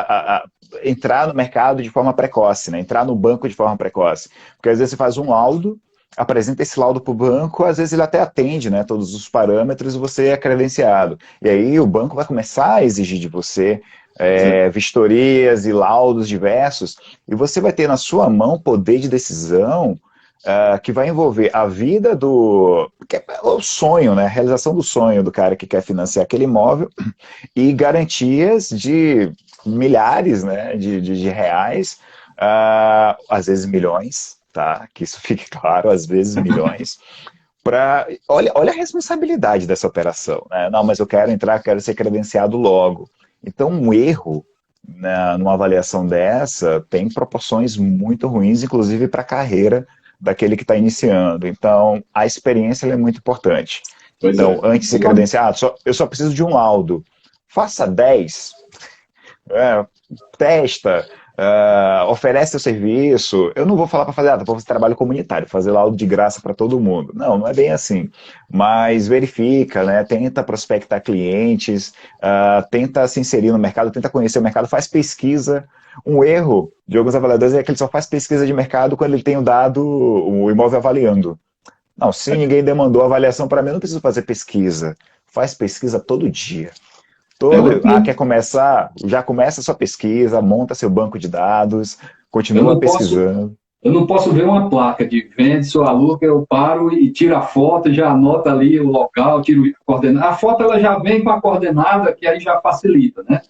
entrar no mercado de forma precoce, né? Entrar no banco de forma precoce. Porque às vezes você faz um laudo, apresenta esse laudo para o banco, às vezes ele até atende, né, todos os parâmetros e você é credenciado. E aí o banco vai começar a exigir de você vistorias e laudos diversos, e você vai ter na sua mão poder de decisão que vai envolver a vida que é o sonho, né? A realização do sonho do cara que quer financiar aquele imóvel e garantias de milhares, né, de reais, às vezes milhões, tá? Que isso fique claro, às vezes milhões. Olha a responsabilidade dessa operação, né? Não, mas eu quero entrar, quero ser credenciado logo. Então, um erro numa avaliação dessa tem proporções muito ruins, inclusive para a carreira daquele que está iniciando. Então, a experiência ela é muito importante. Pois Então, é. antes de ser credenciado, eu só preciso de um laudo. Faça 10, testa, oferece seu serviço. Eu não vou falar para fazer, para fazer trabalho comunitário, fazer laudo de graça para todo mundo. Não, não é bem assim. Mas verifica, né? Tenta prospectar clientes, tenta se inserir no mercado, tenta conhecer o mercado, faz pesquisa. Um erro de alguns avaliadores é que ele só faz pesquisa de mercado quando ele tem o dado, o imóvel avaliando. Não, se ninguém demandou avaliação para mim, eu não preciso fazer pesquisa. Faz pesquisa todo dia. Quer começar? Já começa a sua pesquisa, monta seu banco de dados, Eu continua não posso, pesquisando. eu não posso ver uma placa de vende ou aluga, eu paro e tiro a foto, já anota ali o local, tiro a coordenada. A foto ela já vem com a coordenada, que aí já facilita, né?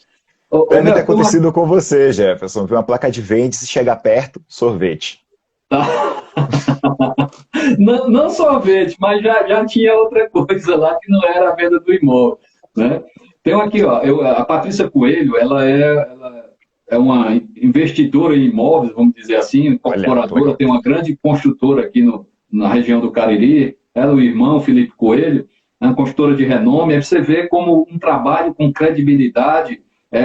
Deve ter acontecido com você, Jefferson. Ver uma placa de vende, se chegar perto, sorvete. Não, não sorvete, mas já tinha outra coisa lá que não era a venda do imóvel, né? Tem aqui, ó, a Patrícia Coelho, ela é uma investidora em imóveis, vamos dizer assim, Olha, que incorporadora, legal. tem uma grande construtora aqui na região do Cariri, ela e o irmão Felipe Coelho, é uma construtora de renome, aí você vê como um trabalho com credibilidade,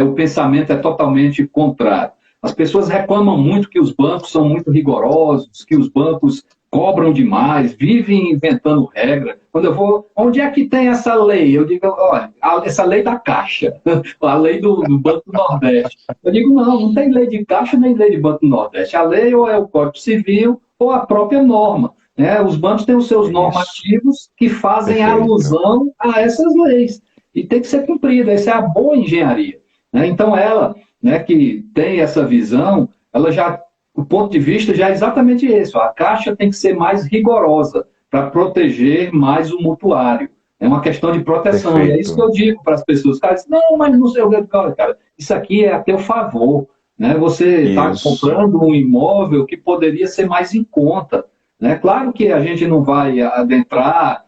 o pensamento é totalmente contrário. As pessoas reclamam muito que os bancos são muito rigorosos, que os bancos cobram demais, vivem inventando regra. Quando eu vou, onde é que tem essa lei? Eu digo, olha, essa lei da Caixa, a lei do Banco do Nordeste. Eu digo, não tem lei de Caixa nem lei de Banco do Nordeste. A lei ou é o Código Civil ou a própria norma. Né? Os bancos têm os seus normativos que fazem Perfeito. alusão a essas leis. E tem que ser cumprida, essa é a boa engenharia. Né? Então, ela, né, que tem essa visão, ela já, o ponto de vista já é exatamente esse. A Caixa tem que ser mais rigorosa para proteger mais o mutuário. É uma questão de proteção. E é isso que Perfeito. eu digo para as pessoas. Cara, não, mas não sei o que. Cara, isso aqui é a teu favor. Né? Você está Isso. comprando um imóvel que poderia ser mais em conta. Né? Claro que a gente não vai adentrar,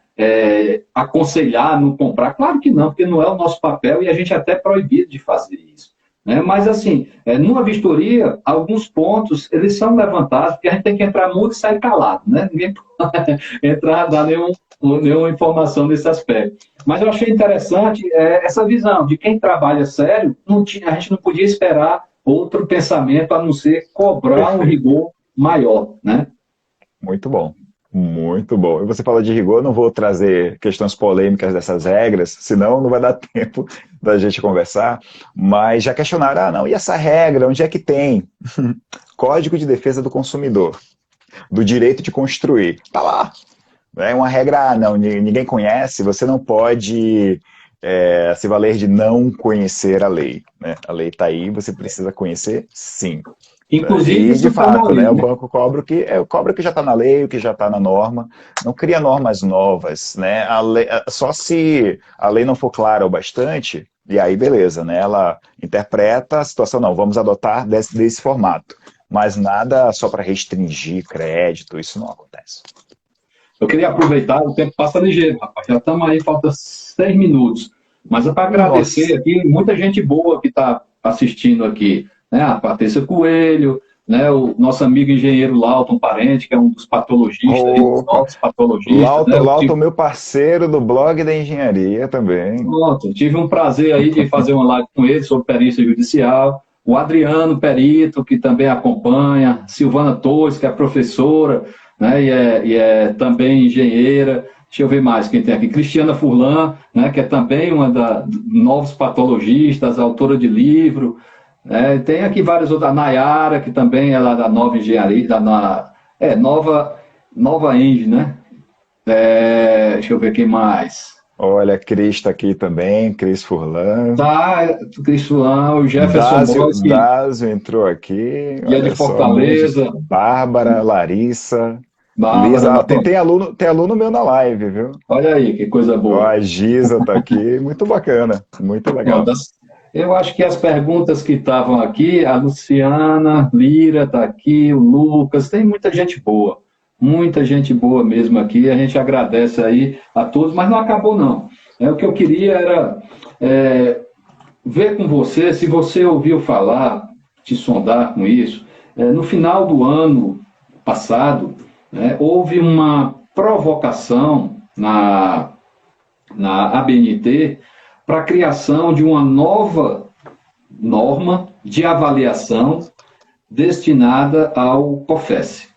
aconselhar, não comprar. Claro que não, porque não é o nosso papel e a gente é até proibido de fazer isso. Né? Mas, assim, numa vistoria, alguns pontos, eles são levantados, porque a gente tem que entrar mudo e sair calado. Né? Ninguém pode entrar, dar nenhuma informação nesse aspecto. Mas eu achei interessante essa visão de quem trabalha sério, a gente não podia esperar outro pensamento a não ser cobrar um Perfeito. rigor maior, né? Muito bom. Muito bom. E você fala de rigor, eu não vou trazer questões polêmicas dessas regras, senão não vai dar tempo da gente conversar. Mas já questionaram, não, e essa regra, onde é que tem? Código de Defesa do Consumidor, do direito de construir. Tá lá. É uma regra, não, ninguém conhece, você não pode se valer de não conhecer a lei. Né? A lei está aí, você precisa conhecer, sim. Inclusive, E, isso de está na fato, lei, né, o né? banco cobra o que já está na lei, o que já está na norma, não cria normas novas. Né? Só se a lei não for clara o bastante, e aí beleza, né? Ela interpreta a situação, não, vamos adotar desse formato. Mas nada só para restringir crédito, isso não acontece. Eu queria aproveitar, o tempo passa ligeiro, rapaz. Já estamos aí, falta 6 minutos. Mas é para agradecer Nossa. aqui, muita gente boa que está assistindo aqui. Né? A Patrícia Coelho, né? O nosso amigo engenheiro Lauton Parente, que é um dos patologistas, aí, dos Opa, novos patologistas. Né? Lauton, Lauton, meu parceiro do blog da engenharia também. Pronto, tive um prazer aí de fazer uma live com ele sobre perícia judicial. O Adriano Perito, que também acompanha, Silvana Torres, que é professora, né, e é também engenheira. Deixa eu ver mais quem tem aqui. Cristiana Furlan, né, que é também uma da novos patologistas, autora de livro. Né, tem aqui vários outros. A Nayara, que também é lá da Nova Engenharia, Nova Eng, né? Deixa eu ver quem mais. Olha, Cris está aqui também, Cris Furlan. Tá, Cristiano, o Jefferson Dásio, Boys, Dásio entrou aqui, que é de olha só, um monte de... Fortaleza, Bárbara, Larissa, Bárbara, Lisa, tem aluno meu na live, viu? olha aí, que coisa Ó, boa. a Giza tá aqui, muito bacana, muito Pronto, legal. eu acho que as perguntas que estavam aqui, a Luciana Lira está aqui, o Lucas, tem muita gente boa mesmo aqui, a gente agradece aí a todos, mas não acabou não. O que eu queria era ver com você, se você ouviu falar, te sondar com isso, no final do ano passado, né, houve uma provocação na ABNT para a criação de uma nova norma de avaliação destinada ao COFES.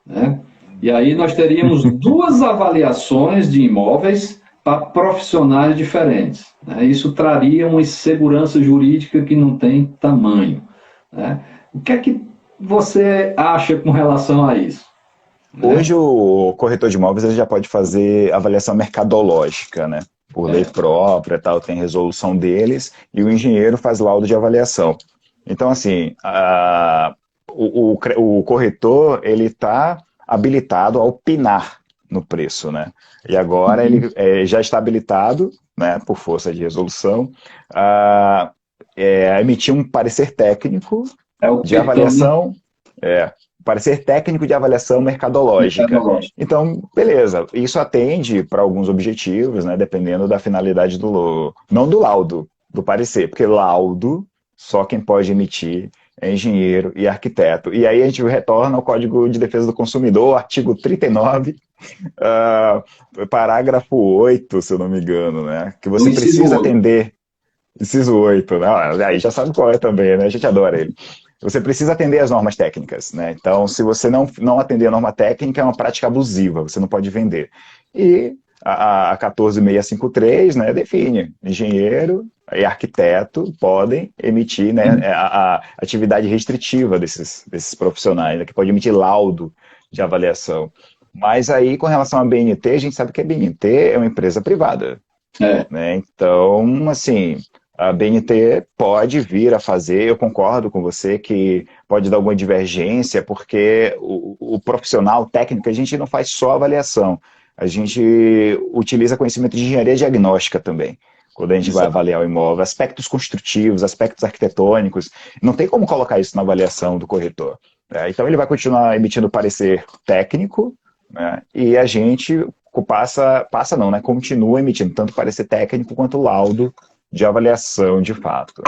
Né? E aí nós teríamos duas avaliações de imóveis para profissionais diferentes. Né? Isso traria uma insegurança jurídica que não tem tamanho. Né? O que é que você acha com relação a isso? Né? Hoje o corretor de imóveis ele já pode fazer avaliação mercadológica, né? Por lei própria, tal, tem resolução deles, e o engenheiro faz laudo de avaliação. Então, assim, o corretor ele está habilitado a opinar no preço, né? E agora ele já está habilitado, né, por força de resolução, a emitir um parecer técnico É o de PETAM, né? avaliação, parecer técnico de avaliação mercadológica. Mercadológico. Então, beleza, isso atende para alguns objetivos, né, dependendo da finalidade não do laudo, do parecer, porque laudo, só quem pode emitir é engenheiro e arquiteto. E aí a gente retorna ao Código de Defesa do Consumidor, artigo 39, parágrafo 8, se eu não me engano, né, que Do você inciso precisa 8. atender, inciso 8, né, aí já sabe qual é também, né, a gente adora ele. Você precisa atender às normas técnicas, né? Então, se você não atender a norma técnica, é uma prática abusiva, você não pode vender. E a 14653, né, define, engenheiro e arquiteto podem emitir, né, a atividade restritiva desses profissionais, né, que pode emitir laudo de avaliação. Mas aí, com relação à BNT, a gente sabe que a BNT é uma empresa privada. É. Né? Então, assim, A BNT pode vir a fazer, eu concordo com você que pode dar alguma divergência, porque o profissional técnico, a gente não faz só avaliação, a gente utiliza conhecimento de engenharia diagnóstica também, quando a gente vai Exato. avaliar o imóvel, aspectos construtivos, aspectos arquitetônicos, não tem como colocar isso na avaliação do corretor, né? Então ele vai continuar emitindo parecer técnico, né? E a gente passa não, né? Continua emitindo tanto parecer técnico quanto laudo de avaliação de fato.